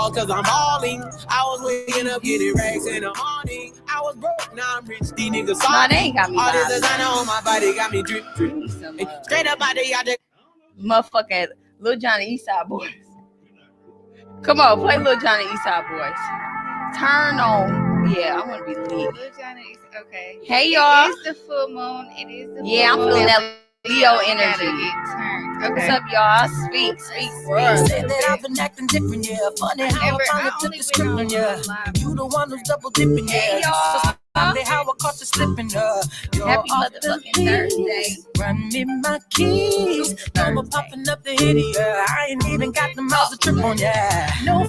cause I'm balling. I was waking up getting racks in the morning. I was broke, now I'm rich. These niggas saw they ain't got me. All this designer on my body got me drip. Straight up out there, motherfucking Lil Johnny Eastside Boys. Come on, play Lil Johnny Eastside Boys. Turn on. Yeah, I want to be lit. Lil Johnny, okay. Hey y'all. It is the full moon. It is the yeah, full I'm feeling that Leo energy. Okay. What's up, y'all? Speak. that I've been acting different, yeah. Funny how I finally took the script, yeah. You the one who's double dipping, yeah. y'all. Funny how I caught you slipping, Happy motherfucking Thursday. Run me my keys. I'm popping up the hitty, yeah. I ain't even got the miles to trip on, yeah. No.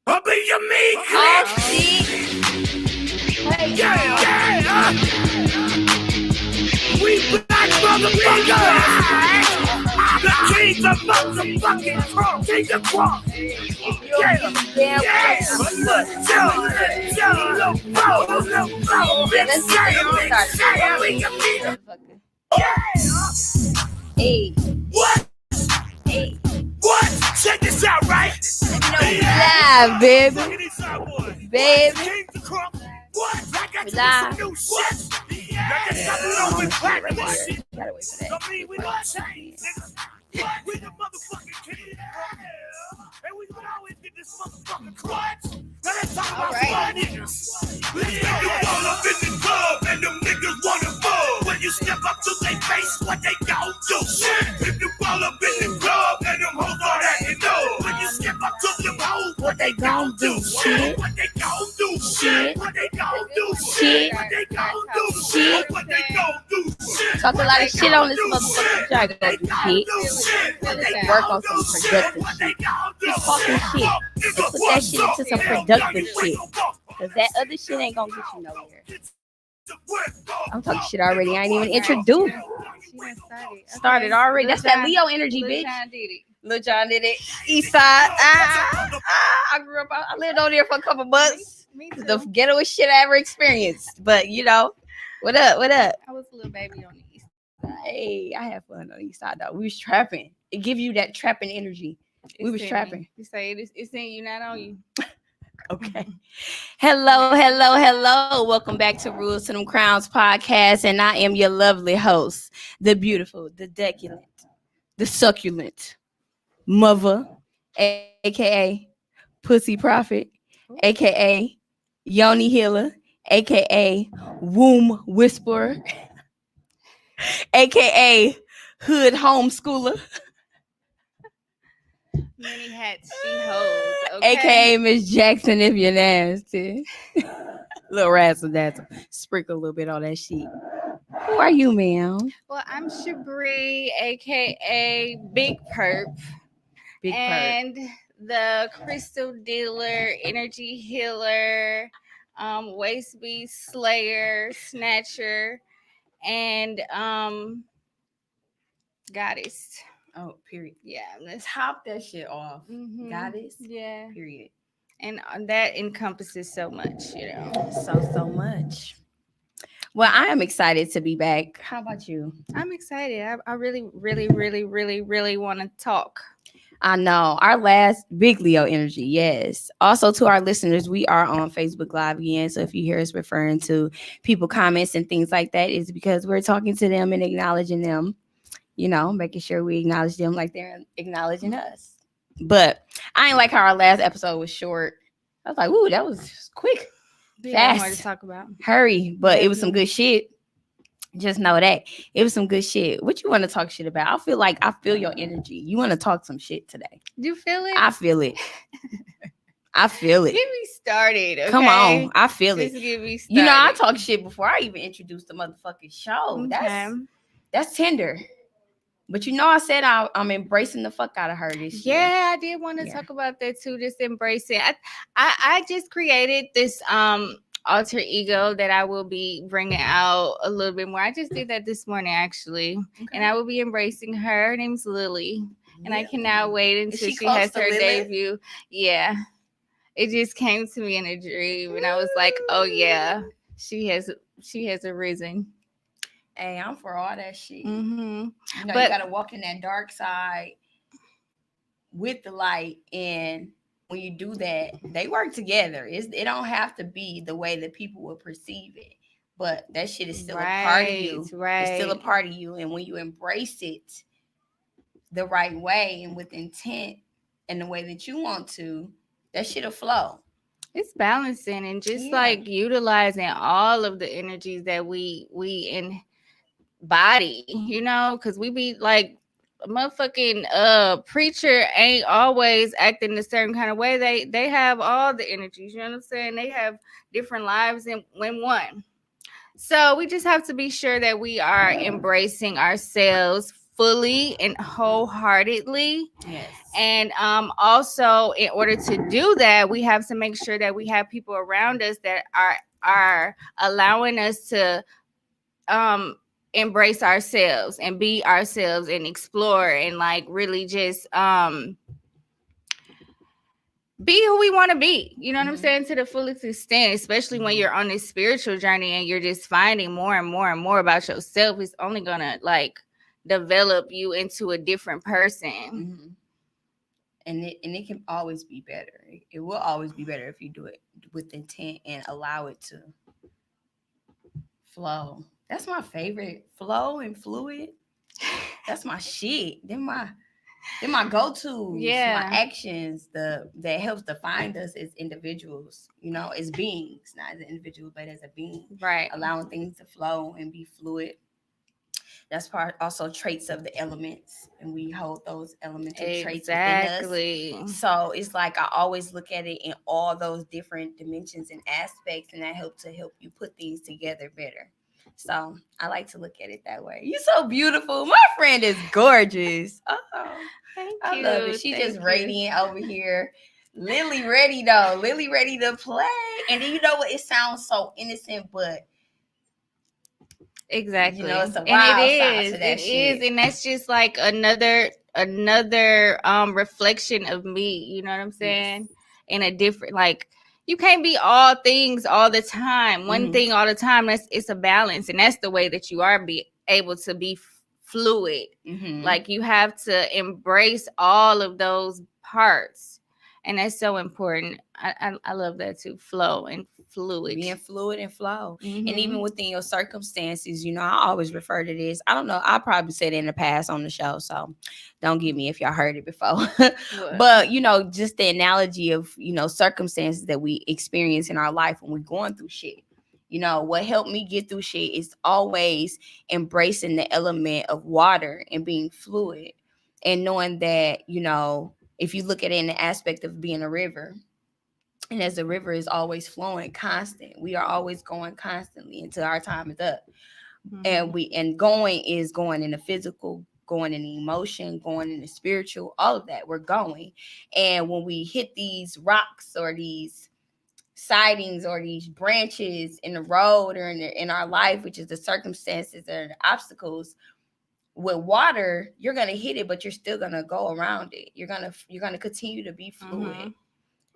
I'll be your meat. Oh, shit. Hey, Yeah. We back, motherfuckers. The kings of motherfucking crunk. King of crunk. Hey. What? Hey. What? Check this out, right? Live, baby. Baby. King of crunk. What? I got Live. some new shit. Gotta wait for that. We don't change, nigga. We the motherfucking king. And we gonna always get this motherfucking crutch. Now let's talk about fun niggas. Let's get you all up in the club and them niggas wanna fuck. When you step up to their face, what they gon' do? Shit. If you all up in the club and them hoes are acting up. When you step up to them hoes, what they gon' do? Shit. What they gon' do? Shit. What they gon' do? Shit. What they gon' do? Shit. What they gon' do? Shit. Talk a lot of shit on this motherfucker. Try to go do shit. Work on some productive shit. Just talking shit. And put that shit into some productive shit. Cause that other shit ain't gonna get you nowhere. I'm talking shit already. I ain't even introduced. Started already. That's that Leo energy, bitch. Lil John did it. East side. I grew up. I lived on there for a couple months. Me too. The ghettoest shit I ever experienced. But you know, what up? I was a little baby on the east side. Hey, I had fun on the east side though. We was trapping. It give you that trapping energy. We was trapping. You say it's in you, not on you. Okay. Hello. Welcome back to Rules to Them Crowns podcast. And I am your lovely host, the beautiful, the decadent, the succulent mother, aka Pussy Prophet, aka Yoni Healer, aka Womb Whisperer, aka Hood Homeschooler, Many hats she holds. Okay? aka Miss Jackson if you're nasty. Little razzle dazzle. Sprinkle a little bit on that shit. Who are you, ma'am? Well, I'm Shabri, aka Big Perp. Big Perp. And the crystal dealer, energy healer, waist beast slayer, snatcher, and goddess. Oh, period. Yeah, let's Top that shit off. mhm. Goddess. Yeah, Period. and that encompasses so much, you know. So much. Well, I am excited to be back. How about you? I'm excited. I really want to talk. I know our last big Leo energy. Yes. Also to our listeners, we are on Facebook Live again. So if you hear us referring to people comments and things like that, it's because we're talking to them and acknowledging them, you know, making sure we acknowledge them like they're acknowledging us. But I ain't like how our last episode was short. I was like, ooh, that was quick. Yeah, more Fast. to talk about. Hurry. But it was some good shit. Just know that it was some good shit. What you want to talk shit about? I feel your energy. You want to talk some shit today. You feel it? I feel it. I feel it. Get me started. Okay? Come on. I feel Just it. get me started. You know, I talk shit before I even introduced the motherfucking show. Okay. That's tender. But you know, I said I'm embracing the fuck out of her this year. Yeah, I did want to talk about that too. Just embrace it. I just created this alter ego that I will be bringing out a little bit more. I just did that this morning actually, and I will be embracing her. Her name's Lily, and I cannot wait until she has her debut. Yeah, it just came to me in a dream, and I was like, oh yeah, she has arisen. Hey, I'm for all that shit. Mm-hmm. You know, you gotta walk in that dark side with the light, and when you do that, they work together. It don't have to be the way that people will perceive it, but that shit is still a part of you. Right. It's still a part of you, and when you embrace it the right way and with intent and the way that you want to, that shit'll flow. It's balancing and just Yeah. like utilizing all of the energies that we embody, you know, because we be like a motherfucking preacher ain't always acting a certain kind of way. They have all the energies, you know what I'm saying? They have different lives in one. So we just have to be sure that we are embracing ourselves fully and wholeheartedly. Yes. And also, in order to do that, we have to make sure that we have people around us that are allowing us to embrace ourselves and be ourselves and explore and like really just be who we want to be, you know what I'm saying, to the fullest extent, especially when you're on this spiritual journey and you're just finding more and more and more about yourself. It's only gonna like develop you into a different person. And it can always be better. It will always be better if you do it with intent and allow it to flow. That's my favorite. Flow and fluid. That's my shit. They're my go-tos. Yeah. My actions. That helps define us as individuals. You know, as beings, not as an individual, but as a being. Right. Allowing things to flow and be fluid. That's part also traits of the elements, and we hold those elemental traits within us. So it's like I always look at it in all those different dimensions and aspects, and that helps you put things together better. So I like to look at it that way. You're so beautiful. My friend is gorgeous. Oh, Thank I you. love it. She's just radiant over here. Lily ready though. Lily ready to play. And then you know what? It sounds so innocent, but exactly. You know, it's a wild and side to that shit. And that's just like another reflection of me. You know what I'm saying? Yes. In a different, like, you can't be all things all the time. One thing all the time. It's a balance, and that's the way that you are able to be fluid. Like you have to embrace all of those parts, and that's so important. I love that too. Flow and fluid. Being fluid and flow. And even within your circumstances, you know, I always refer to this. I don't know. I probably said it in the past on the show, so don't get me if y'all heard it before. But, you know, just the analogy of, you know, circumstances that we experience in our life when we're going through shit. You know, what helped me get through shit is always embracing the element of water and being fluid and knowing that, you know, if you look at it in the aspect of being a river, and as the river is always flowing constant, we are always going constantly until our time is up. And going is going in the physical, going in the emotion, going in the spiritual, all of that. We're going. And when we hit these rocks or these sidings or these branches in the road or in our life, which is the circumstances or the obstacles, with water, you're gonna hit it, but you're still gonna go around it. You're gonna continue to be fluid.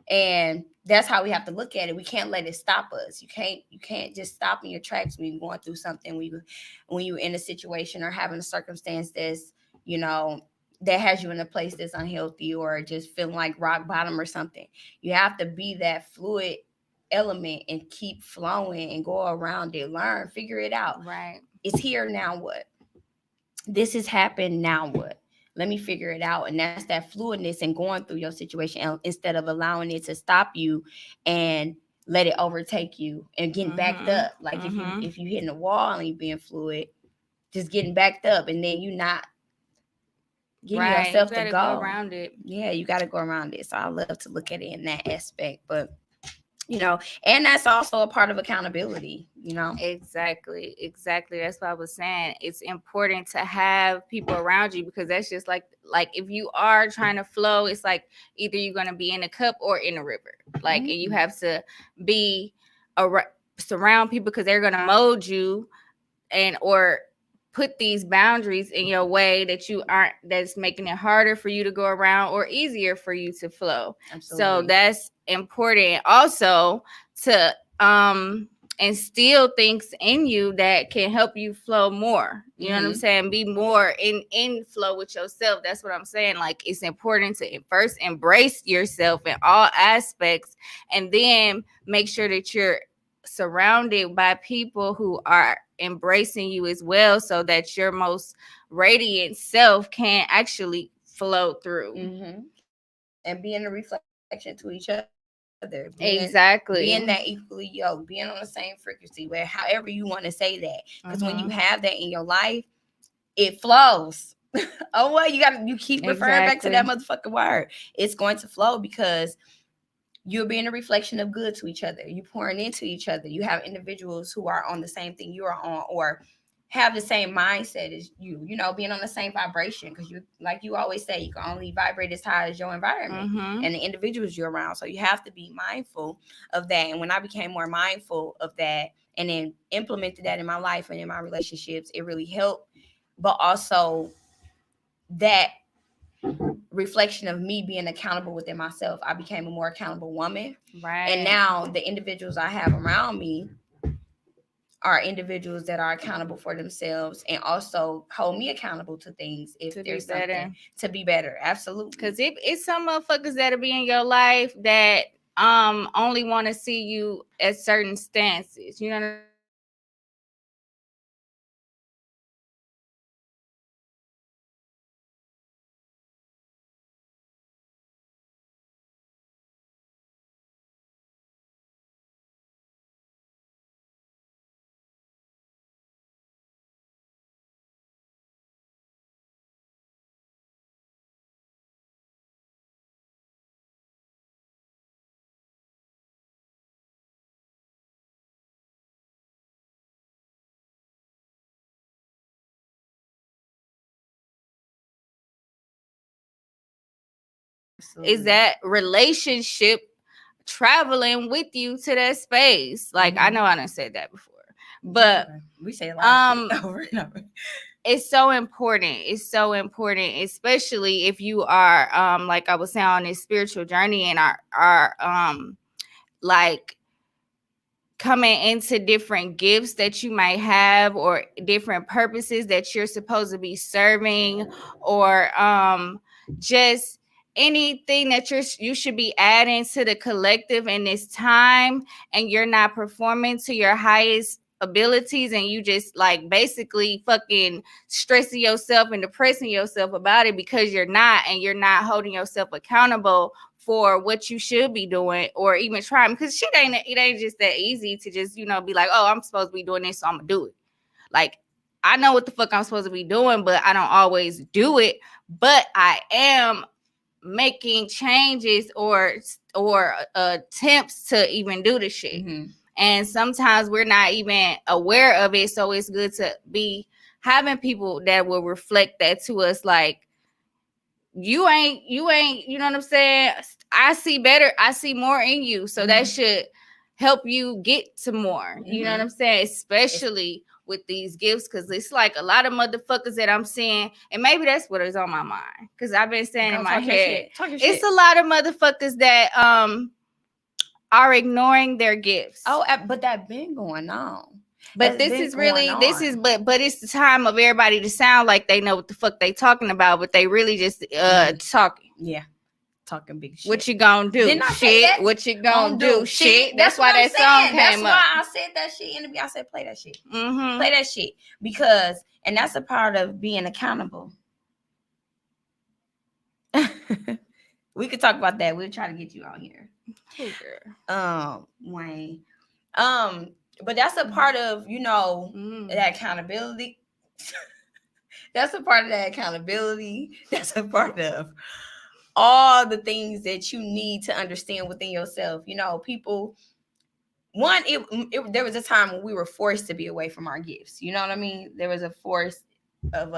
And that's how we have to look at it. We can't let it stop us. You can't just stop in your tracks when you're going through something, when you're in a situation or having a circumstance that's, you know, that has you in a place that's unhealthy or just feeling like rock bottom or something. You have to be that fluid element and keep flowing and go around it, learn, figure it out. Right. It's here, now what? This has happened, now what? Let me figure it out. And that's that fluidness and going through your situation instead of allowing it to stop you and let it overtake you and getting backed up. Like if you hitting a wall and you being fluid, just getting backed up and then you not getting yourself to go around it. Yeah, you got to go around it. So I love to look at it in that aspect. But you know, and that's also a part of accountability, you know. Exactly. That's what I was saying. It's important to have people around you because that's just like if you are trying to flow, it's like either you're going to be in a cup or in a river. Like, and you have to be surround people because they're going to mold you or put these boundaries in your way that's making it harder for you to go around or easier for you to flow. Absolutely. So that's important also to instill things in you that can help you flow more. You know what I'm saying? Be more in flow with yourself. That's what I'm saying. Like, it's important to first embrace yourself in all aspects, and then make sure that you're surrounded by people who are embracing you as well, so that your most radiant self can actually flow through. And being a reflection to each other. Exactly. Being that equally yoked, being on the same frequency, where however you want to say that. Because when you have that in your life, it flows. Oh, well, you keep referring back to that motherfucking word. It's going to flow because you're being a reflection of good to each other. You're pouring into each other. You have individuals who are on the same thing you are on, or have the same mindset as you, being on the same vibration, because you, like you always say, you can only vibrate as high as your environment and the individuals you're around. So you have to be mindful of that. And when I became more mindful of that and then implemented that in my life and in my relationships, it really helped. But also that reflection of me being accountable within myself, I became a more accountable woman. Right. And now the individuals I have around me are individuals that are accountable for themselves and also hold me accountable to things if there's something to be better. Absolutely. Because it's some motherfuckers that'll be in your life that only want to see you at certain stances. You know what I mean? Is that relationship traveling with you to that space? Like, I know I done said that before, but we say a lot of over and over. It's so important. It's so important, especially if you are like I was saying, on this spiritual journey and are like coming into different gifts that you might have, or different purposes that you're supposed to be serving, or just anything that you should be adding to the collective in this time, and you're not performing to your highest abilities, and you just like basically fucking stressing yourself and depressing yourself about it because you're not holding yourself accountable for what you should be doing, or even trying, because it ain't just that easy to just, be like, oh, I'm supposed to be doing this, so I'm gonna do it. Like, I know what the fuck I'm supposed to be doing, but I don't always do it. But I am making changes or attempts to even do the shit. And sometimes we're not even aware of it. So it's good to be having people that will reflect that to us, like, you ain't, you know what I'm saying? I see better, I see more in you. So that should help you get to more. You know what I'm saying? Especially with these gifts, because it's like a lot of motherfuckers that I'm seeing, and maybe that's what is on my mind, because I've been saying in my head, it's a lot of motherfuckers that are ignoring their gifts. Oh, but that been going on. But this is really, but it's the time of everybody to sound like they know what the fuck they talking about, but they really just talking. Yeah. Talking big shit. What you gonna do? Didn't I say shit. that? What you gonna do? Shit. That's why that song came up. That's why I said that shit in the beginning. I said play that shit. Play that shit. Because, and that's a part of being accountable. We could talk about that. We'll try to get you out here. Wayne. But that's a part of, that accountability. That's a part of that accountability. That's a part of all the things that you need to understand within yourself. People, there was a time when we were forced to be away from our gifts. You know what I mean? There was a force of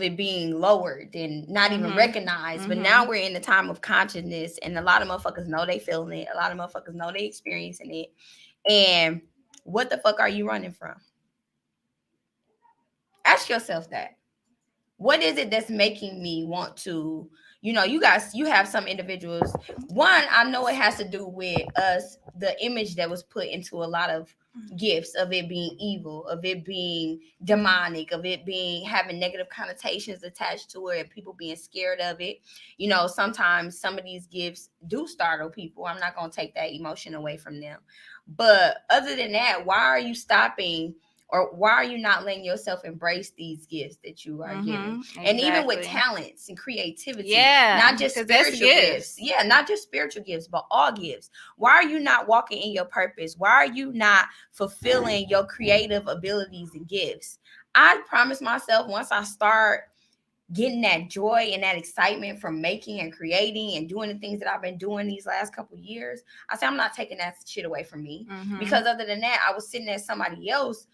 it being lowered and not even recognized. But now we're in the time of consciousness, and a lot of motherfuckers know they feeling it. A lot of motherfuckers know they experiencing it. And what the fuck are you running from? Ask yourself that. What is it that's making me want to, you know, you have some individuals. One, I know it has to do with us, the image that was put into a lot of gifts, of it being evil, of it being demonic, of it being having negative connotations attached to it, and people being scared of it. You know, sometimes some of these gifts do startle people. I'm not going to take that emotion away from them. But other than that, why are you stopping, or why are you not letting yourself embrace these gifts that you are given? Exactly. And even with talents and creativity, Yeah, not just 'cause that's spiritual gifts. Yeah, not just spiritual gifts, but all gifts. Why are you not walking in your purpose? Why are you not fulfilling your creative abilities and gifts? I promise myself, once I start getting that joy and that excitement from making and creating and doing the things that I've been doing these last couple of years, I say I'm not taking that shit away from me. Because other than that, I was sitting at somebody else,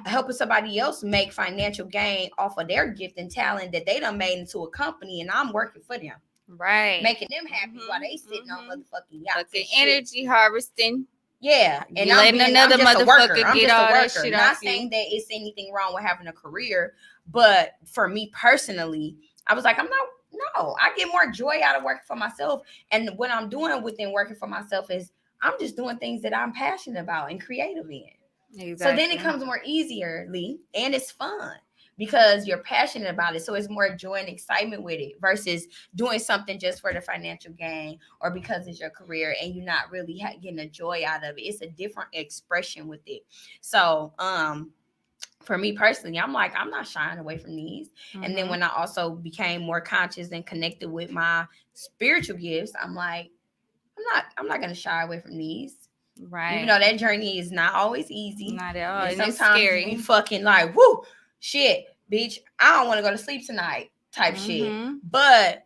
helping somebody else make financial gain off of their gift and talent that they done made into a company, and I'm working for them, right, making them happy while they sitting on motherfucking yachts. Fucking energy harvesting. Yeah, and You letting another motherfucker I'm get just all a that worker. shit Not off saying you. that it's anything wrong with having a career, but for me personally, I was like, I get more joy out of working for myself. And what I'm doing within working for myself is I'm just doing things that I'm passionate about and creative in. Exactly. So then it comes more easierly, and it's fun because you're passionate about it. So it's more joy and excitement with it versus doing something just for the financial gain or because it's your career and you're not really getting a joy out of it. It's a different expression with it. So, for me personally, I'm like, I'm not shying away from these. And then when I also became more conscious and connected with my spiritual gifts, I'm like, I'm not going to shy away from these. Right. Even though that journey is not always easy. Not at all. And And sometimes it's you be scary. fucking like, whoo, shit, bitch, I don't want to go to sleep tonight type shit. But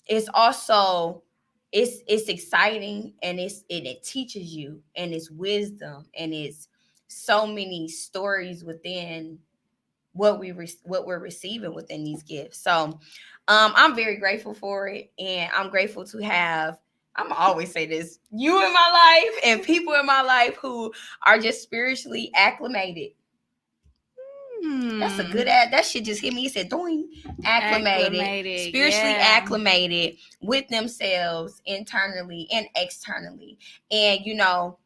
it's also, it's exciting, and it teaches you, and it's wisdom, and it's so many stories within what we're receiving within these gifts. So I'm very grateful for it, and I'm grateful to have, I'm always say this, you in my life and people in my life who are just spiritually acclimated. That's a good ad. That shit just hit me. It said, doing acclimated, spiritually acclimated with themselves internally and externally. And, you know,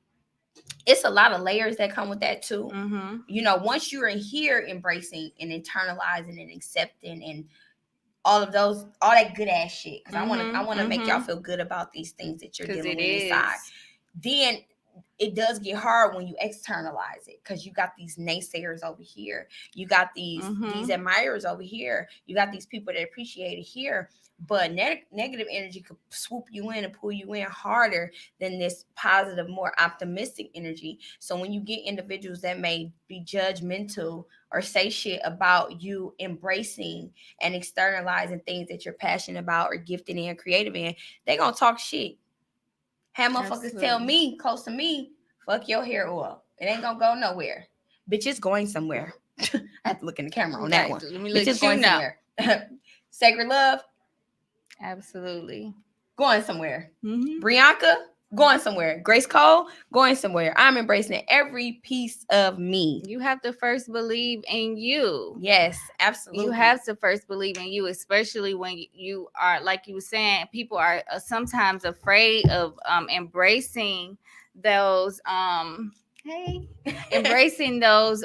it's a lot of layers that come with that too. You know, once you're in here embracing and internalizing and accepting and all of those, all that good ass shit, because I want to make y'all feel good about these things that you're dealing with inside. Then it does get hard when you externalize it, because you got these naysayers over here, you got these admirers over here, you got these people that appreciate it here, but negative energy could swoop you in and pull you in harder than this positive, more optimistic energy. So when you get individuals that may be judgmental or say shit about you embracing and externalizing things that you're passionate about or gifted in, creative in, they gonna talk shit. Have motherfuckers tell me, close to me, fuck your hair oil. It ain't gonna go nowhere. Bitch, it's going somewhere. I have to look in the camera on that one. Let me Bitch, let you know. Somewhere. Sacred Love, Absolutely. going somewhere. Brianka, going somewhere. Grace Cole, going somewhere. I'm embracing every piece of me. You have to first believe in you. Yes, absolutely. You have to first believe in you, especially when you are, like you were saying, people are sometimes afraid of embracing those embracing those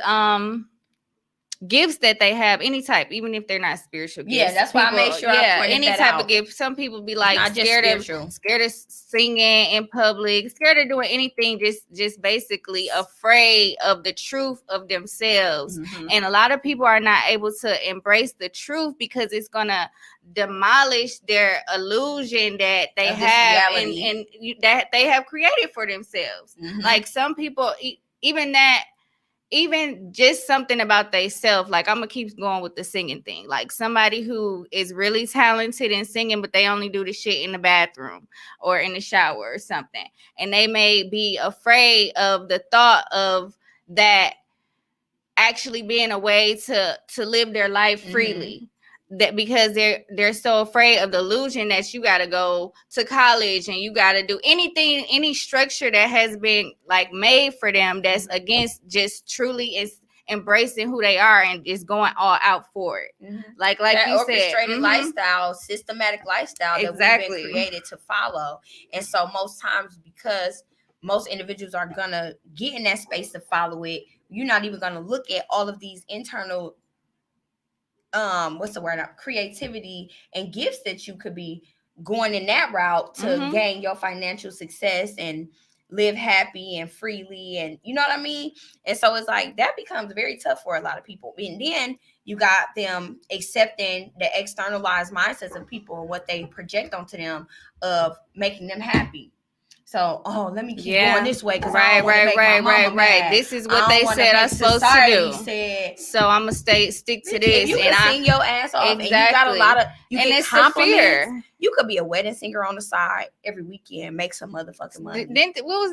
gifts that they have, any type, even if they're not spiritual gifts. Yeah, that's why I make sure I pointed any that type out. of gift. Some people be like Not scared of singing in public, scared of doing anything, just basically afraid of the truth of themselves. And a lot of people are not able to embrace the truth because it's gonna demolish their illusion that they have and that they have created for themselves. Like some people, even just something about themselves, like I'm gonna keep going with the singing thing. Like somebody who is really talented in singing, but they only do the shit in the bathroom or in the shower or something. And they may be afraid of the thought of that actually being a way to live their life freely. That because they're so afraid of the illusion that you got to go to college and you got to do anything, any structure that has been like made for them that's against just truly embracing who they are and just going all out for it. Like that you orchestrated said, lifestyle, systematic lifestyle that we've been created to follow. And so most times, because most individuals are gonna get in that space to follow it, you're not even gonna look at all of these internal creativity and gifts that you could be going in that route to gain your financial success and live happy and freely, and you know what I mean? And so it's like that becomes very tough for a lot of people. And then you got them accepting the externalized mindsets of people and what they project onto them of making them happy. So, let me keep going this way because I don't want to make my mama mad. This is what they said I'm supposed to do. So I'm gonna stick to this. If you can sing your ass off, and you got a lot of, you get compliments. You could be a wedding singer on the side every weekend, make some motherfucking money. Then what was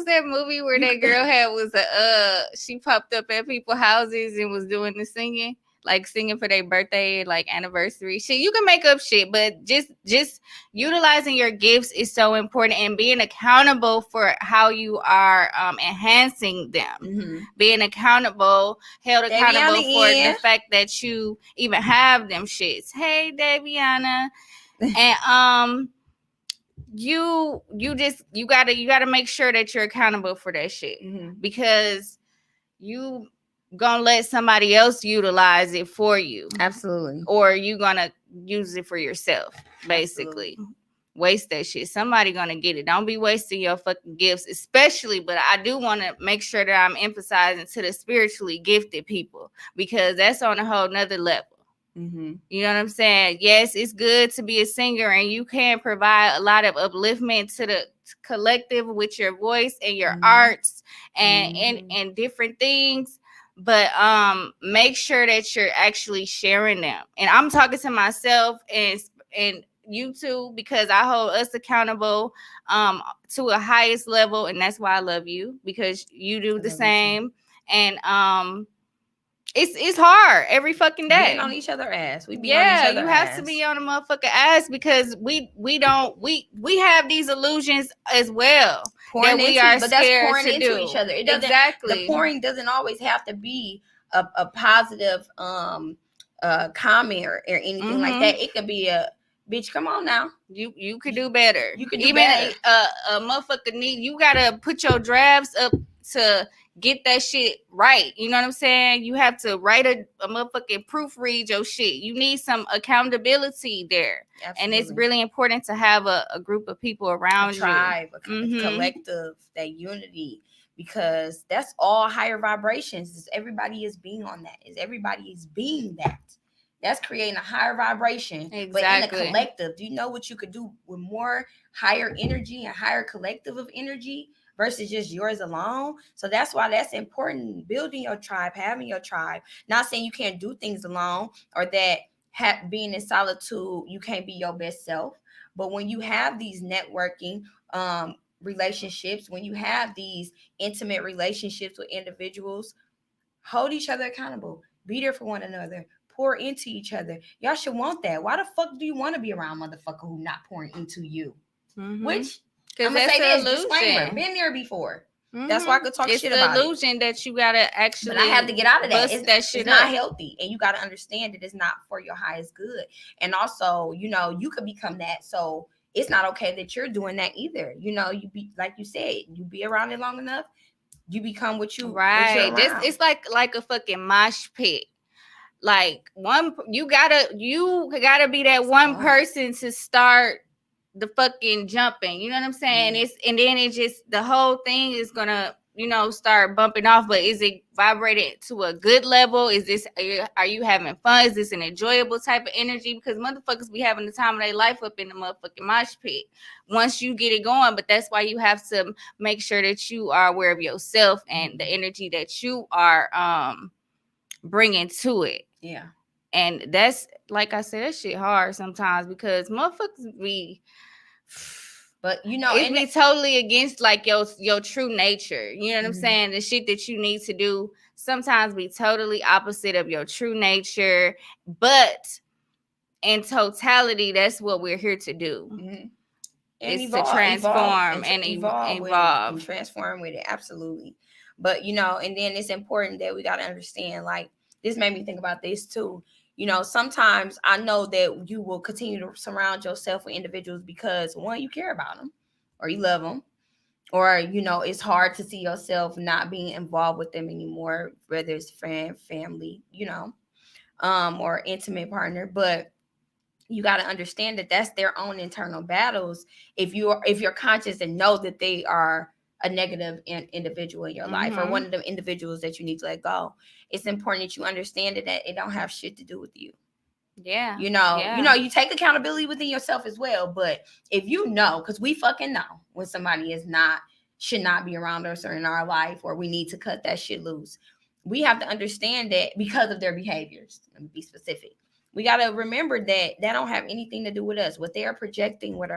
that movie where that girl was she popped up at people's houses and was doing the singing? Like singing for their birthday, like anniversary shit. You can make up shit, but just utilizing your gifts is so important, and being accountable for how you are enhancing them. Being held accountable for the fact that you even have them shits. Hey, Daviana, and you gotta make sure that you're accountable for that shit because you gonna let somebody else utilize it for you. Absolutely. Or you gonna use it for yourself, basically. Absolutely. Waste that shit. Somebody gonna get it. Don't be wasting your fucking gifts, especially, but I do want to make sure that I'm emphasizing to the spiritually gifted people because that's on a whole nother level. You know what I'm saying? Yes, it's good to be a singer and you can provide a lot of upliftment to the collective with your voice and your arts and different things. But make sure that you're actually sharing them. And I'm talking to myself and you too, because I hold us accountable to a highest level. And that's why I love you, because you do the same. And it's hard every fucking day. Being on each other's ass. We be on each other's you have to be on a motherfucking ass because we have these illusions as well. Pouring that we into, are but that's pouring into each other. It doesn't the pouring doesn't always have to be a positive comment or anything like that. It could be a bitch, come on now. You could do better. You could do better. A motherfucker you gotta put your drafts up to get that shit right. You know what I'm saying? You have to write a motherfucking proofread your shit. You need some accountability there. Absolutely. And it's really important to have a group of people around you. A collective, that unity, because that's all higher vibrations. Everybody is being on that. Everybody is being that. That's creating a higher vibration. Exactly. But in a collective, do you know what you could do with more higher energy and higher collective of energy versus just yours alone? So that's why that's important. Building your tribe, having your tribe. Not saying you can't do things alone or that being in solitude, you can't be your best self. But when you have these networking relationships, when you have these intimate relationships with individuals, hold each other accountable. Be there for one another. Pour into each other. Y'all should want that. Why the fuck do you want to be around motherfucker who not pouring into you? Which, I'm going to say this, disclaimer, been there before. That's why I could talk shit about it. It's the illusion that you got to actually But I have to get out of that. It's not healthy. And you got to understand that it's not for your highest good. And also, you could become that. So it's not okay that you're doing that either. You be, like you said, you be around it long enough, you become what you right. It's like a fucking mosh pit. Like you gotta be that one person to start the fucking jumping. You know what I'm saying? And then it just the whole thing is gonna start bumping off. But is it vibrated to a good level? Are you having fun? Is this an enjoyable type of energy? Because motherfuckers be having the time of their life up in the motherfucking mosh pit once you get it going. But that's why you have to make sure that you are aware of yourself and the energy that you are bringing to it. Yeah. And that's, like I said, that shit hard sometimes because motherfuckers be, but it be totally against like your true nature. You know what I'm saying? The shit that you need to do sometimes be totally opposite of your true nature. But in totality, that's what we're here to do. And it's to transform and evolve. And transform with it. Absolutely. But you know, and then it's important that we got to understand, like, this made me think about this too. You know, sometimes I know that you will continue to surround yourself with individuals because, one, you care about them or you love them, or, you know, it's hard to see yourself not being involved with them anymore, whether it's friend, family, you know, or intimate partner. But you got to understand that that's their own internal battles. If you're conscious and know that they are a negative individual in your life, or one of the individuals that you need to let go, it's important that you understand that it don't have shit to do with you. Yeah. You know, you take accountability within yourself as well. But if you know, because we fucking know when somebody should not be around us or in our life, or we need to cut that shit loose. We have to understand that because of their behaviors. Let me be specific. We got to remember that don't have anything to do with us. What they are projecting, what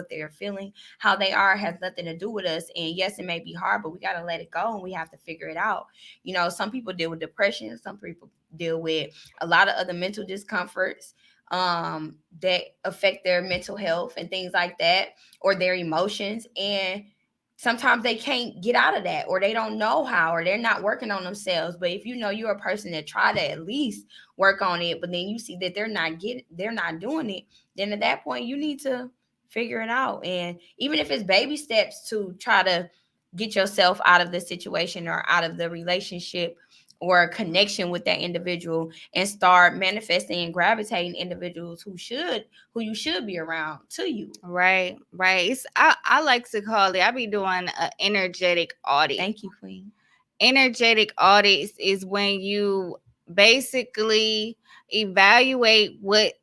they're feeling, how they are, has nothing to do with us. And yes, it may be hard, but we got to let it go, and we have to figure it out. You know, some people deal with depression. Some people deal with a lot of other mental discomforts that affect their mental health and things like that, or their emotions. And sometimes they can't get out of that, or they don't know how, or they're not working on themselves. But if you know you're a person that try to at least work on it, but then you see that they're not doing it, then at that point you need to figure it out. And even if it's baby steps to try to get yourself out of the situation or out of the relationship or connection with that individual, and start manifesting and gravitating individuals who you should be around to you. Right. I like to call it, I be doing an energetic audit. Thank you, Queen. Energetic audits is when you basically evaluate what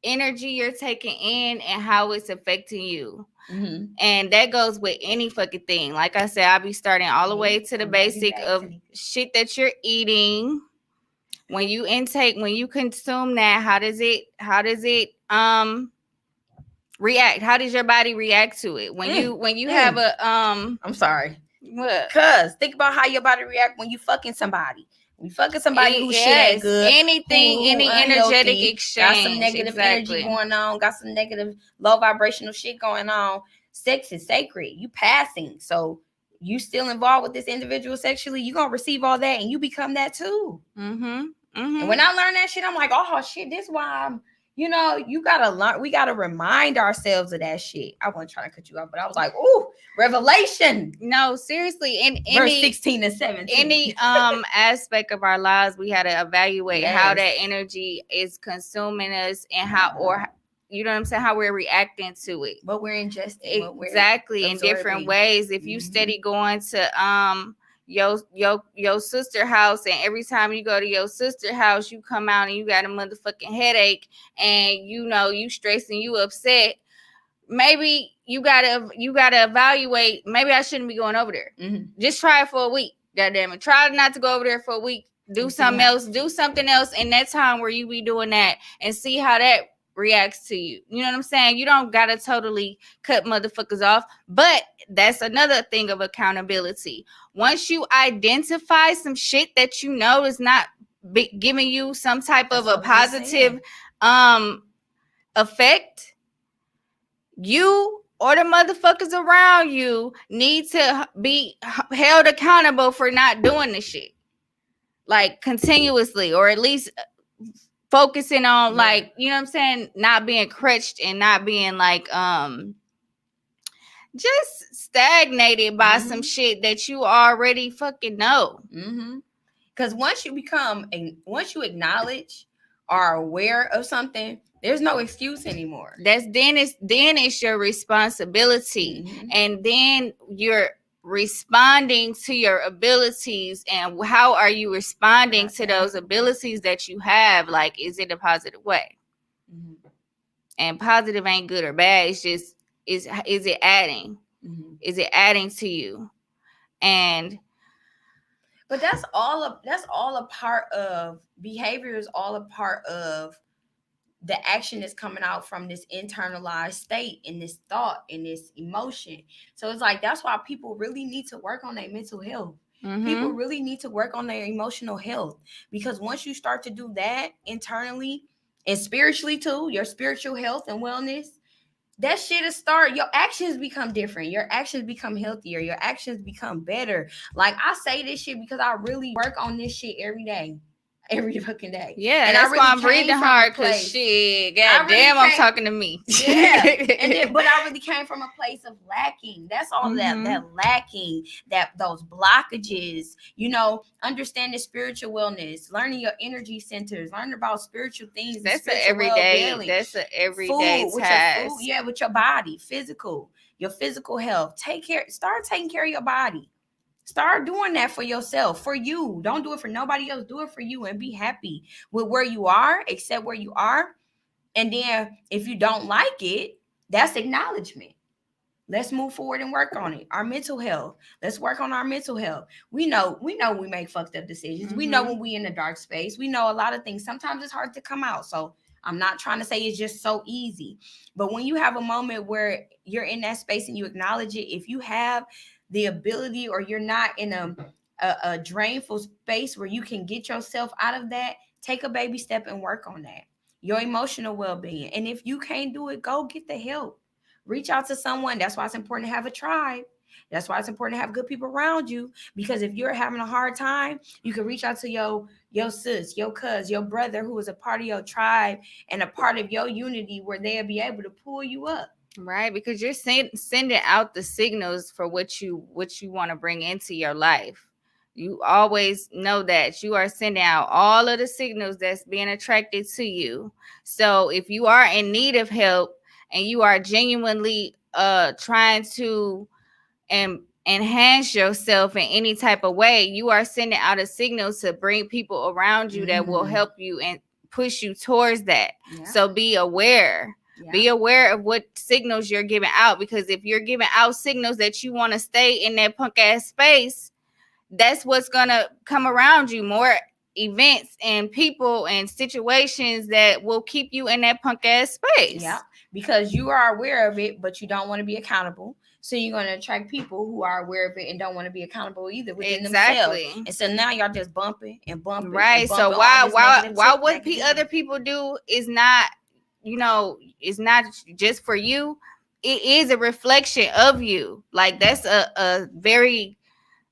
energy you're taking in and how it's affecting you. Mm-hmm. And that goes with any fucking thing. Like I said, I'll be starting all the way to the basic of shit that you're eating. When you consume that, how does it react? How does your body react to it? When you have a I'm sorry. What? Cause think about how your body react when you fucking somebody. When you fucking somebody who shit ain't good. Anything, any energetic exchange. Got some negative energy going on. Got some negative low vibrational shit going on. Sex is sacred. You passing. So you still involved with this individual sexually, you're going to receive all that, and you become that too. And when I learned that shit, I'm like, oh shit, this is why I'm, you know, you gotta learn. We gotta remind ourselves of that shit. I wasn't trying to cut you off, but I was like, "Ooh, revelation!" No, seriously. In verse 16 and 17, any aspect of our lives, we had to evaluate how that energy is consuming us, and how, you know what I'm saying, how we're reacting to it. But we're ingesting exactly in different ways. If you steady going to your sister house, and every time you go to your sister house, you come out and you got a motherfucking headache, and you know you stressing, you upset, maybe you gotta evaluate, maybe I shouldn't be going over there. Just try it for a week. Goddamn it, try not to go over there for a week. Do something else in that time where you be doing that, and see how that reacts to you. You know what I'm saying? You don't gotta totally cut motherfuckers off, but that's another thing of accountability. Once you identify some shit that you know is not giving you some type of a positive effect, you or the motherfuckers around you need to be held accountable for not doing the shit, like, continuously, or at least focusing on, like, you know what I'm saying, not being crutched and not being like just stagnated by some shit that you already fucking know. Because once you acknowledge or are aware of something, there's no excuse anymore. Then it's your responsibility, and then you're responding to your abilities. And how are you responding to those abilities that you have? Like, is it a positive way? And positive ain't good or bad. It's just, is it adding? Is it adding to you? But that's all a part of behavior, is all a part of the action that's coming out from this internalized state and this thought and this emotion. So it's like, that's why people really need to work on their mental health. People really need to work on their emotional health, because once you start to do that internally and spiritually too, your spiritual health and wellness, that shit'll start. Your actions become different. Your actions become healthier. Your actions become better. Like, I say this shit because I really work on this shit every day. Every fucking day. Yeah, and that's I really why I'm came breathing from a hard, because place- shit, I god really damn, I'm came- talking to me. Yeah, but I really came from a place of lacking. That's all Mhm. that lacking, that those blockages. You know, understanding spiritual wellness, learning your energy centers, learning about spiritual things. and That's an spiritual everyday. well-being. That's an everyday Food, with task. your food, yeah, with your body, your physical health. Start taking care of your body. Start doing that for yourself, for you. Don't do it for nobody else. Do it for you and be happy with where you are, accept where you are. And then if you don't like it, that's acknowledgement. Let's move forward and work on it. Our mental health. Let's work on our mental health. We know we make fucked up decisions. We know when we in a dark space. We know a lot of things. Sometimes it's hard to come out. So I'm not trying to say it's just so easy. But when you have a moment where you're in that space and you acknowledge it, if you have the ability, or you're not in a drainful space where you can get yourself out of that, take a baby step and work on that. Your emotional well-being. And if you can't do it, go get the help. Reach out to someone. That's why it's important to have a tribe. That's why it's important to have good people around you. Because if you're having a hard time, you can reach out to your sis, your cuz, your brother, who is a part of your tribe and a part of your unity, where they'll be able to pull you up. Right, because you're sending out the signals for what you want to bring into your life. You always know that you are sending out all of the signals that's being attracted to you. So if you are in need of help and you are genuinely trying to enhance yourself in any type of way, you are sending out a signal to bring people around you that will help you and push you towards that. Yeah. So be aware. Yeah. Be aware of what signals you're giving out, because if you're giving out signals that you want to stay in that punk ass space, that's what's gonna come around you. More events and people and situations that will keep you in that punk ass space. Yeah, because you are aware of it, but you don't want to be accountable. So you're going to attract people who are aware of it and don't want to be accountable either within themselves. And so now y'all just bumping and bumping. Right. And bumping So why what negativity. other people do is not, it's not just for you. It is a reflection of you. Like, that's a very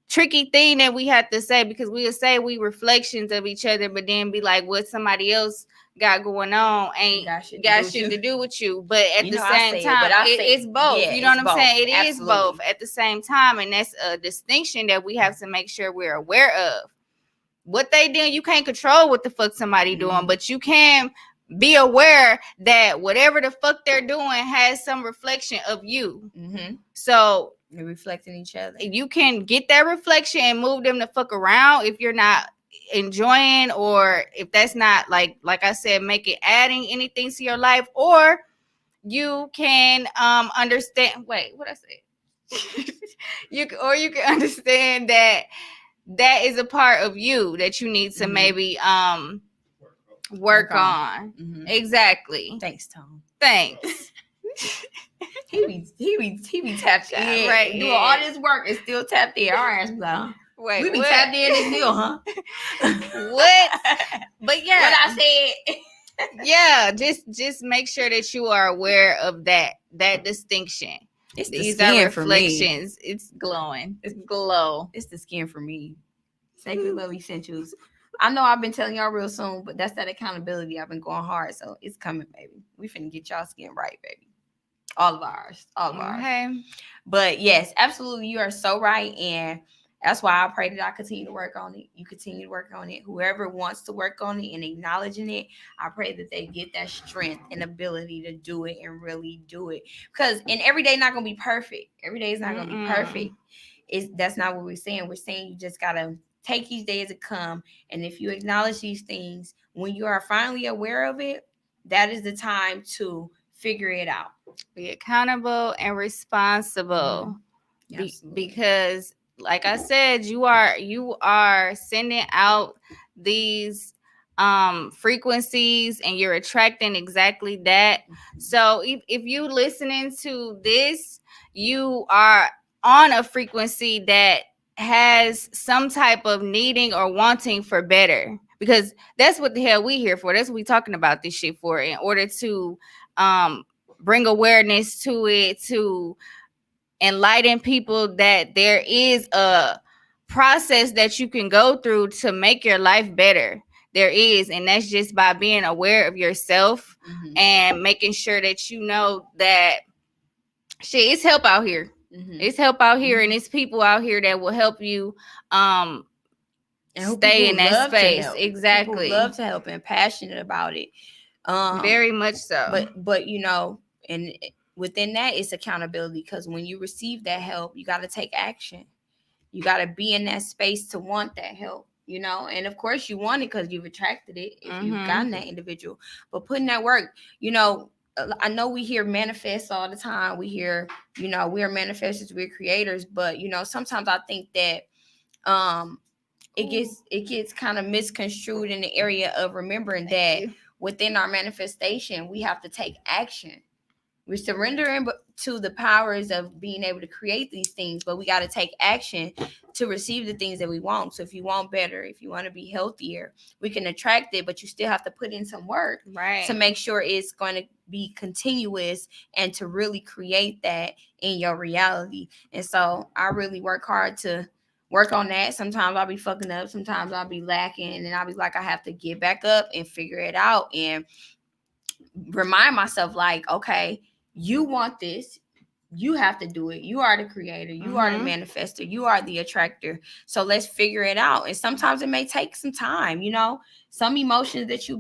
tricky thing that we have to say, because we'll say we reflections of each other, but then be like, what somebody else got going on ain't got shit to do with you. But at the same time, it's both. Yeah, you know what I'm saying? It is Absolutely. both at the same time. And that's a distinction that we have to make sure we're aware of. What they do, you can't control what the fuck somebody doing, but you can be aware that whatever the fuck they're doing has some reflection of you. So they're reflecting each other. You can get that reflection and move them the fuck around if you're not enjoying, or if that's not like I said, make it adding anything to your life. Or you can understand. Wait, what I said? you can understand that is a part of you that you need to maybe work on. Exactly. Thanks, Tom. Thanks. he be tapped in, right? Doing all this work and still tapped in. Our ass be like, wait, we be what? tapped in this deal, huh? What? But yeah, what I said. Yeah, just make sure that you are aware of that distinction. It's These the skin are reflections. For me. It's glowing. It's glow. It's the skin for me. Sacred Love Essentials. I know I've been telling y'all real soon, but that's that accountability. I've been going hard, so it's coming, baby. We finna get y'all skin right, baby. All of ours. Okay. But yes, absolutely, you are so right, and that's why I pray that I continue to work on it. You continue to work on it. Whoever wants to work on it and acknowledging it, I pray that they get that strength and ability to do it and really do it. Because every day not gonna be perfect. Every day is not gonna be perfect. That's not what we're saying. We're saying you just gotta take each day as it come. And if you acknowledge these things, when you are finally aware of it, that is the time to figure it out. Be accountable and responsible. Because like I said, you are sending out these frequencies and you're attracting exactly that. So if you listening to this, you are on a frequency that has some type of needing or wanting for better, because that's what the hell we here for. That's what we talking about this shit for, in order to bring awareness to it, to enlighten people that there is a process that you can go through to make your life better. There is, and that's just by being aware of yourself and making sure that you know that shit, it's help out here. It's help out here, and it's people out here that will help you and stay in that space. Exactly. People love to help and passionate about it. Very much so. But you know, and within that it's accountability, because when you receive that help, you got to take action. You got to be in that space to want that help, you know. And of course you want it because you've attracted it if you've gotten that individual. But putting that work, you know, I know we hear manifest all the time. We hear, you know, we're manifestors, we're creators, but you know, sometimes I think that it gets kind of misconstrued in the area of remembering that within our manifestation we have to take action. We're surrendering to the powers of being able to create these things, but we got to take action to receive the things that we want. So if you want better, if you want to be healthier, we can attract it, but you still have to put in some work to make sure it's going to be continuous and to really create that in your reality. And so I really work hard to work on that. Sometimes I'll be fucking up. Sometimes I'll be lacking, and I'll be like, I have to get back up and figure it out and remind myself like, okay, you want this, you have to do it. You are the creator, you are the manifester, you are the attractor. So let's figure it out. And sometimes it may take some time, you know. Some emotions that you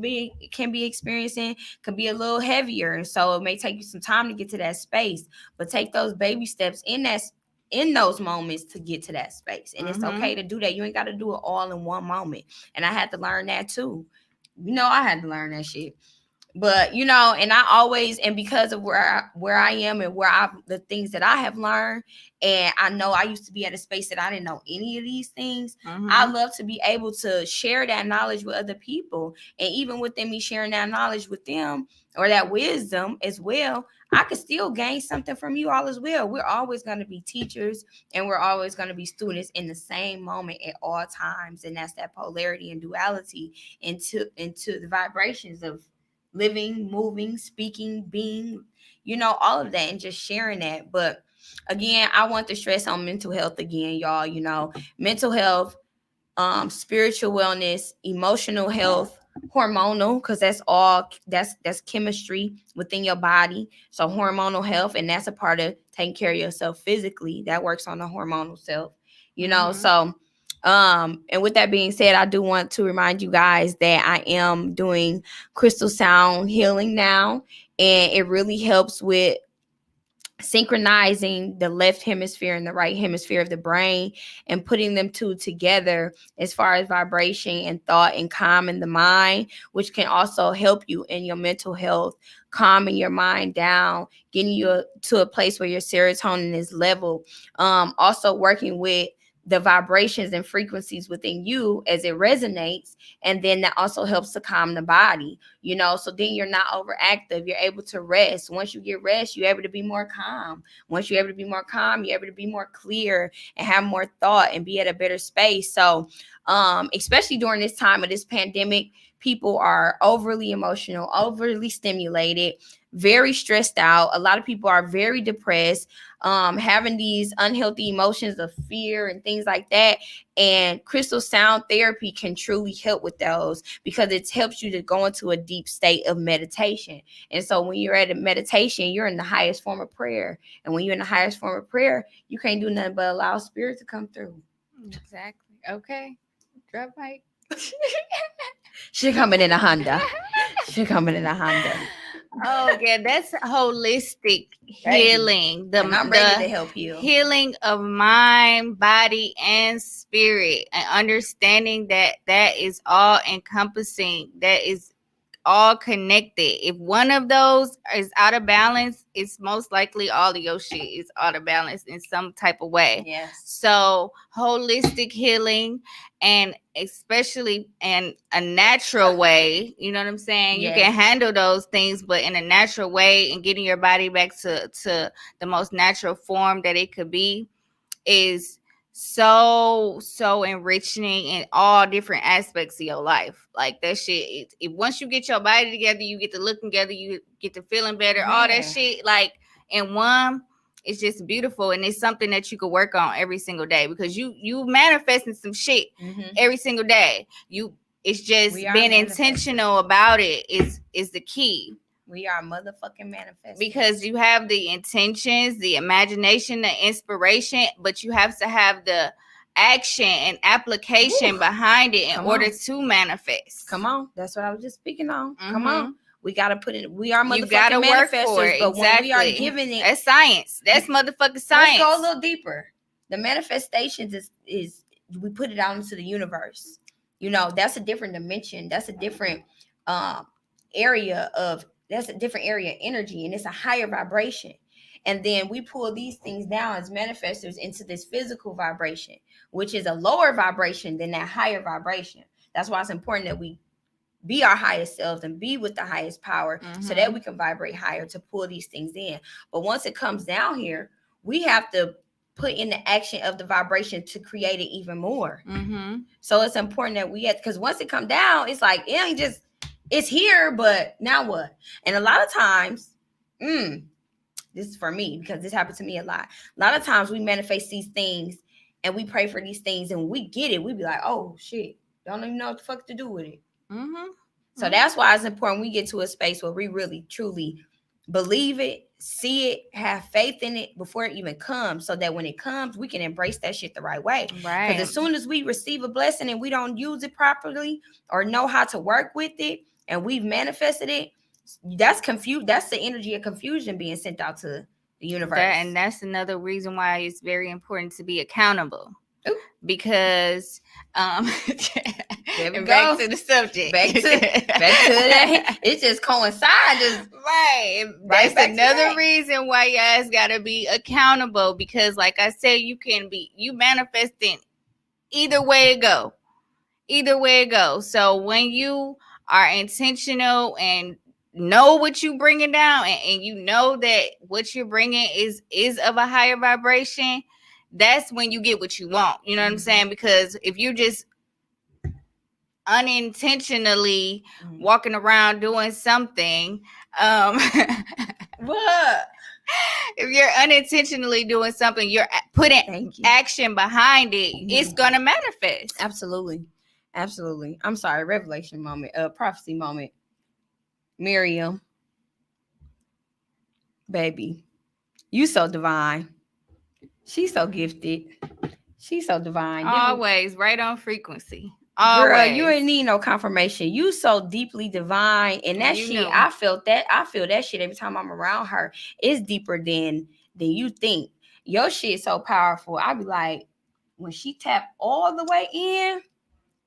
can be experiencing can be a little heavier, and so it may take you some time to get to that space. But take those baby steps in those moments to get to that space. And it's okay to do that. You ain't got to do it all in one moment. And I had to learn that too. You know, I had to learn that shit. But, you know, and I always, and because of where I am and the things that I have learned, and I know I used to be at a space that I didn't know any of these things. I love to be able to share that knowledge with other people. And even within me sharing that knowledge with them, or that wisdom as well, I could still gain something from you all as well. We're always going to be teachers, and we're always going to be students in the same moment at all times. And that's that polarity and duality into the vibrations of living, moving, speaking, being, you know, all of that, and just sharing that. But again, I want to stress on mental health again, y'all. You know, mental health, spiritual wellness, emotional health, hormonal, because that's chemistry within your body. So hormonal health, and that's a part of taking care of yourself physically. That works on the hormonal self, you know. So and with that being said, I do want to remind you guys that I am doing crystal sound healing now, and it really helps with synchronizing the left hemisphere and the right hemisphere of the brain and putting them two together as far as vibration and thought and calming the mind, which can also help you in your mental health, calming your mind down, getting you to a place where your serotonin is level. Also working with the vibrations and frequencies within you as it resonates. And then that also helps to calm the body, you know, so then you're not overactive. You're able to rest. Once you get rest, you're able to be more calm. Once you're able to be more calm, you're able to be more clear and have more thought and be at a better space. So especially during this time of this pandemic, people are overly emotional, overly stimulated, very stressed out. A lot of people are very depressed, having these unhealthy emotions of fear and things like that. And crystal sound therapy can truly help with those, because it helps you to go into a deep state of meditation. And so when you're at a meditation, you're in the highest form of prayer. And when you're in the highest form of prayer, you can't do nothing but allow spirit to come through. Exactly. Okay. Drop mic. She coming in a Honda. She coming in a Honda. Oh yeah, that's holistic healing. I'm ready to help you. Healing of mind, body, and spirit, and understanding that that is all encompassing. That is all connected. If one of those is out of balance, it's most likely all of your shit is out of balance in some type of way. Yes. So holistic healing, and especially in a natural way, you know what I'm saying? Yes. You can handle those things, but in a natural way, and getting your body back to the most natural form that it could be, is so enriching in all different aspects of your life. Like that shit, once you get your body together, you get to looking together, you get to feeling better, all that shit, like in one, it's just beautiful. And it's something that you could work on every single day, because you manifesting some shit every single day. It's just being intentional about it is the key. We are motherfucking manifesting. Because you have the intentions, the imagination, the inspiration, but you have to have the action and application behind it in order to manifest. Come on. That's what I was just speaking on. Come on. We got to put it. We are motherfucking gotta work manifestors. for it. But Exactly. when we are giving it. That's science. That's motherfucking science. Let's go a little deeper. The manifestations is we put it out into the universe. You know, that's a different dimension. That's a different area of energy, and it's a higher vibration. And then we pull these things down as manifestors into this physical vibration, which is a lower vibration than that higher vibration. That's why it's important that we be our highest selves and be with the highest power so that we can vibrate higher to pull these things in. But once it comes down here, we have to put in the action of the vibration to create it even more. So it's important that we because once it come down, it's like, it ain't just, it's here, but now what? And a lot of times, this is for me because this happened to me a lot. A lot of times we manifest these things and we pray for these things, and when we get it, we be like, oh shit, don't even know what the fuck to do with it. So that's why it's important we get to a space where we really truly believe it, see it, have faith in it before it even comes, so that when it comes, we can embrace that shit the right way. Right. Because as soon as we receive a blessing and we don't use it properly or know how to work with it, and we've manifested it, that's confused. That's the energy of confusion being sent out to the universe. And that's another reason why it's very important to be accountable. Ooh. Because there we and go. back to the subject. Back to that. It just coincides. Right. Right, That's another reason why you guys gotta be accountable, because like I said, you manifesting either way it go. Either way it goes. So when you are intentional and know what you bringing down, and you know that what you're bringing is of a higher vibration, that's when you get what you want. You know what I'm saying? Because if you just unintentionally walking around doing something, What? if you're unintentionally doing something, you're putting action behind it, it's gonna manifest. Absolutely. I'm sorry, revelation moment, prophecy moment. Miriam, baby, you so divine. She's so gifted. She's so divine. Always right on frequency. Always. Girl, you ain't need no confirmation. You so deeply divine, and that shit, know. I feel that shit every time I'm around her. It's deeper than you think. Your shit so powerful. I be like, when she tap all the way in,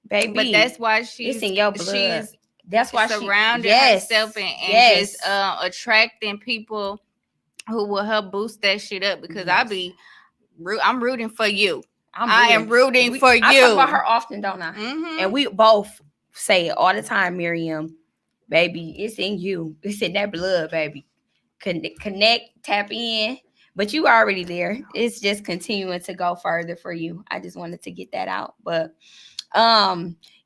baby. But that's why she's in your blood. That's why surrounding herself and just attracting people who will help boost that shit up. Because I'm rooting for you. I am rooting for you. I talk about her often, don't I? And we both say it all the time, Miriam. Baby, it's in you. It's in that blood, baby. Connect, tap in. But you already there. It's just continuing to go further for you. I just wanted to get that out. But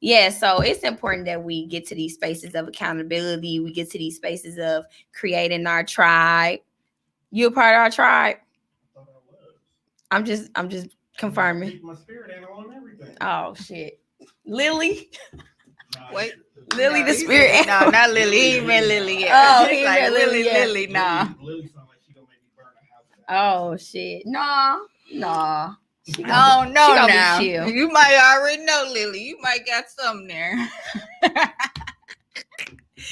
yeah, so it's important that we get to these spaces of accountability. We get to these spaces of creating our tribe. You a part of our tribe? I thought I was. I'm just confirming. My spirit animal and everything. Oh shit. Lily. Nah, Wait. Lily the spirit animal. No, not Lily. He ain't met Lily yet. Oh, He's he like met Lily yet. Lily, nah. Lily sound like she gonna make me burn a house. Oh shit. Nah. Oh no, now. now you might already know Lily. You might got something there.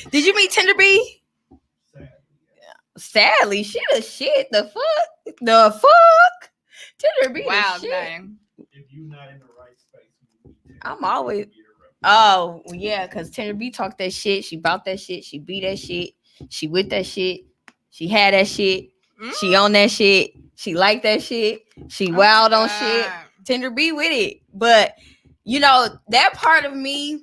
Did you meet Tender B? Sadly, she the shit. The fuck. Tender B. Wow, shit. dang. If you're not in the right space, I'm always. Oh yeah, because Tender B talk that shit. She bought that shit. She beat that shit. She with that shit. She had that shit. She on that shit. She like that shit. She wild on shit. Tender B with it. But you know, that part of me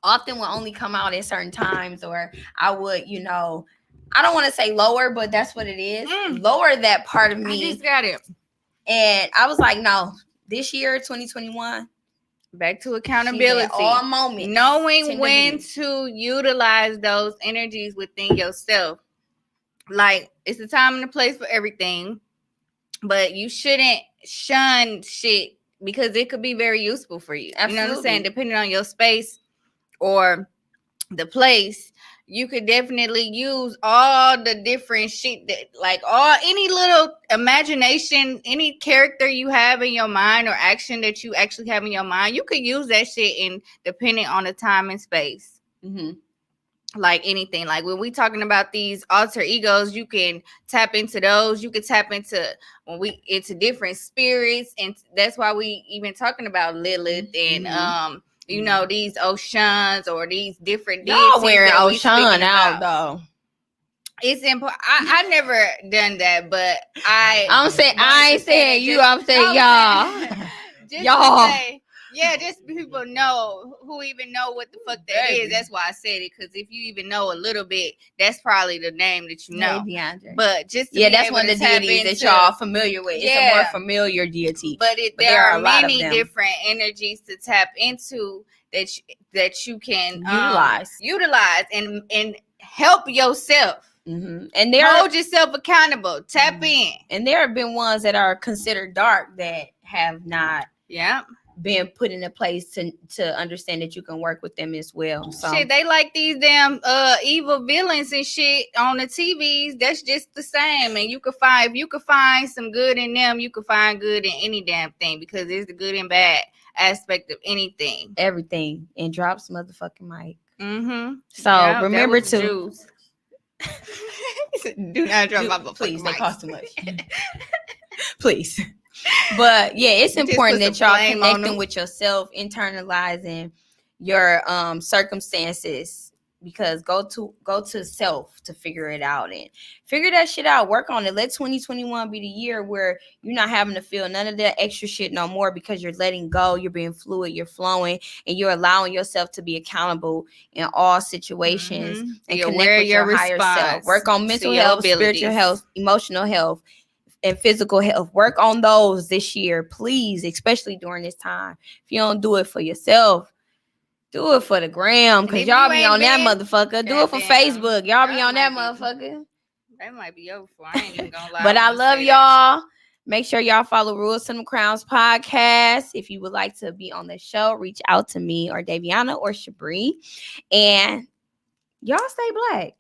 often will only come out at certain times, or I would, you know, I don't want to say lower, but that's what it is. Lower that part of me. I just got it. And I was like, no, this year, 2021. Back to She's accountability. at all moments. Knowing tend to when be. to utilize those energies within yourself. Like, it's a time and a place for everything, but you shouldn't shun shit because it could be very useful for you. Absolutely. You know what I'm saying? Depending on your space or the place, you could definitely use all the different shit that, like, any little imagination, any character you have in your mind or action that you actually have in your mind, you could use that shit in depending on the time and space. Mm-hmm. Like anything, like when we talking about these alter egos, you can tap into those. You can tap into into different spirits, and that's why we even talking about Lilith and you know, these oceans or these different Y'all wearing that we Ocean speaking out about. though. It's important. I never done that, but I'm saying I ain't saying you. I'm saying y'all. Just Y'all. to say, yeah, just people know who even know what the fuck that is. That's why I said it, because if you even know a little bit, that's probably the name that you know. DeAndre. But just to Yeah, be that's able one to of the tap deities that into- y'all familiar with. It's a Yeah. more familiar deity. But But there are a lot of many them. different energies to tap into that you can Utilize. and help yourself. Mm-hmm. And there Hold yourself accountable. Tap in. and there have been ones that are considered dark that have not Yeah. been put in a place to understand that you can work with them as well. So Shit, they like these damn evil villains and shit on the TVs. That's just the same. And you could find, if you could find some good in them, you could find good in any damn thing, because it's the good and bad aspect of anything. everything and drops motherfucking mic. Mm-hmm. So remember to do not drop my please. motherfucking They mic. cost too much. Please. But yeah, it's Just important put that some y'all flame on connecting them. with yourself, internalizing your circumstances, because go to self to figure it out and figure that shit out. Work on it. Let 2021 be the year where you're not having to feel none of that extra shit no more, because you're letting go, you're being fluid, you're flowing, and you're allowing yourself to be accountable in all situations. Mhm. And You're connect aware with of your your higher self. response Work on to mental your health, abilities. spiritual health, emotional health, and physical health. Work on those this year, please, especially during this time. If you don't do it for yourself, do it for the gram, because if y'all you be ain't on that been, motherfucker. Do it for goddamn, Facebook. Y'all be y'all on that might be- motherfucker. That might be over for. I ain't even gonna lie. But I wanna love say that. y'all. Make sure y'all follow Rules to Them Crowns podcast. If you would like to be on the show, reach out to me or Daviana or Shabri. And y'all stay black.